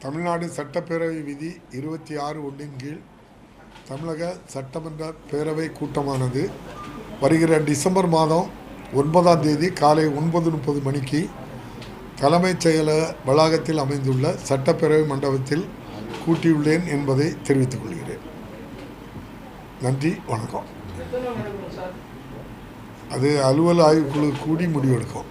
தமிழ்நாடு சட்டப்பேரவை விதி 26(1) கீழ் தமிழக சட்டமன்ற பேரவை கூட்டமானது வருகிற டிசம்பர் மாதம் 9ஆம் தேதி காலை 9:30 மணிக்கு தலைமைச் செயலக வளாகத்தில் அமைந்துள்ள சட்டப்பேரவை மண்டபத்தில் கூட்டியுள்ளேன் என்பதை தெரிவித்துக் கொள்கிறேன். நன்றி, வணக்கம். அது அலுவல் ஆய்வுக்குழு கூடி முடிவெடுக்கும்.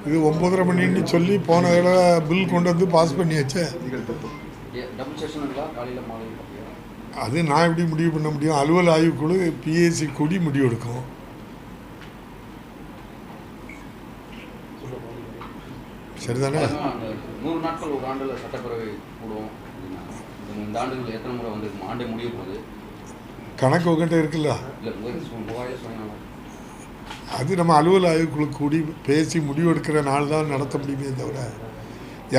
இது 9:30 மணின்னு சொல்லி போன தடவை பில் கொண்டு வந்து பாஸ் பண்ணியாச்சு. அது நான் எப்படி முடிவு பண்ண முடியும்? அலுவல் ஆய்வுக்குழு பிஏசி கூடி முடிவெடுக்கும். சரிதானே? 100 நாட்கள் ஒரு ஆண்டில் சட்டப்பேரவை கூடுவோம். இந்த ஆண்டுகள் எத்தனை முறை வந்து ஆண்டு முடிய போகுது? கணக்கு உங்கள்கிட்ட இருக்குல்ல? அது நம்ம அலுவல் ஆய்வுக்குழு கூடி பேசி முடிவெடுக்கிற நாள் தான் நடத்த முடியுமே தவிர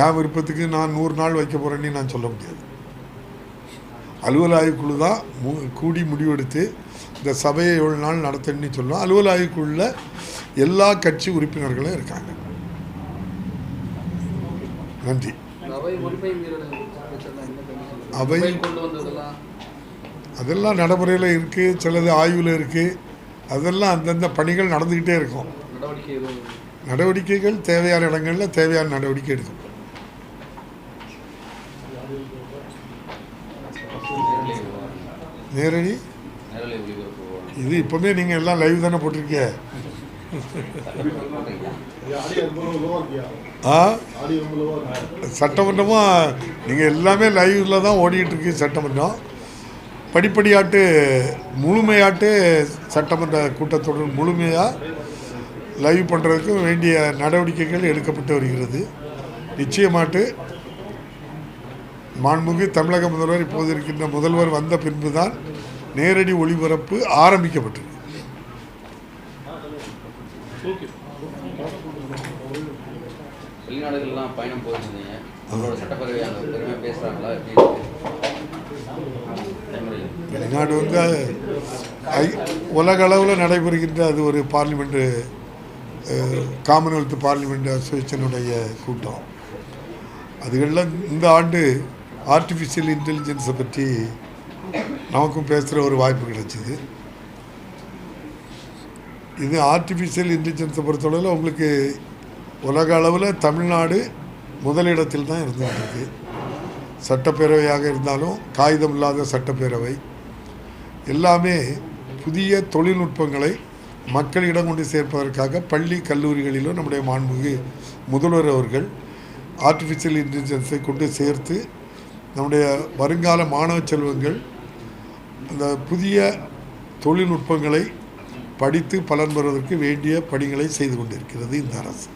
என் விருப்பத்துக்கு நான் 100 நாள் வைக்க போகிறேன்னு நான் சொல்ல முடியாது. அலுவல் ஆய்வுக்குழு தான் கூடி முடிவெடுத்து இந்த சபையை எவ்வளோ நாள் நடத்தணும்னு சொல்லுவோம். அலுவல் ஆய்வுக்குழுல எல்லா கட்சி உறுப்பினர்களும் இருக்காங்க. நன்றி. அவை அதெல்லாம் நடைமுறையில் இருக்குது, சிலது ஆய்வில் இருக்குது. அதெல்லாம் அந்தந்த பணிகள் நடந்துக்கிட்டே இருக்கும். நடவடிக்கைகள் தேவையான இடங்களில் தேவையான நடவடிக்கை எடுக்கும். நேரடி இது இப்போவே நீங்கள் எல்லாம் லைவ் தானே போட்டிருக்கீங்க. சட்டமன்றமும் நீங்கள் எல்லாமே லைவில் தான் ஓடிட்டுருக்கு. சட்டமன்றம் படிப்படியாட்டு முழுமையாட்டு சட்டமன்ற கூட்டத்தொடர் முழுமையாக லைவ் பண்ணுறதுக்கு வேண்டிய நடவடிக்கைகள் எடுக்கப்பட்டு வருகிறது. நிச்சயமாட்டு மாண்புமிகு தமிழக முதல்வர் இப்போது இருக்கின்ற முதல்வர் வந்த பின்பு தான் நேரடி ஒளிபரப்பு ஆரம்பிக்கப்பட்டது. வெளிநாடுகள்லாம் பயணம் போயிருந்தீங்க, அவங்களோட சட்டப்பேரவை அங்கே பெருமையாக பேசுகிறாங்களா? வெளிநாடு வந்து உலக அளவில் நடைபெறுகின்ற அது ஒரு பார்லிமெண்ட்டு, காமன்வெல்த் பார்லிமெண்ட் அசோசியேஷனுடைய கூட்டம். அதுகளில் இந்த ஆண்டு ஆர்டிஃபிஷியல் இன்டெலிஜென்ஸை பற்றி நமக்கும் பேசுகிற ஒரு வாய்ப்பு கிடைச்சிது. இது ஆர்டிஃபிஷியல் இன்டெலிஜென்ஸை பொறுத்தளவில் உங்களுக்கு உலக அளவில் தமிழ்நாடு முதலிடத்தில் தான் இருந்துகிட்டு. சட்டப்பேரவையாக இருந்தாலும் காகிதம் இல்லாத சட்டப்பேரவை எல்லாமே புதிய தொழில்நுட்பங்களை மக்களிடம் கொண்டு சேர்ப்பதற்காக பள்ளி கல்லூரிகளிலும் நம்முடைய மாண்புமிகு முதல்வர் அவர்கள் ஆர்டிஃபிஷியல் இன்டெலிஜென்ஸை கொண்டு சேர்த்து நம்முடைய வருங்கால மாணவ செல்வங்கள் அந்த புதிய தொழில்நுட்பங்களை படித்து பலன் பெறுவதற்கு வேண்டிய பணிகளை செய்து கொண்டிருக்கிறது இந்த அரசு.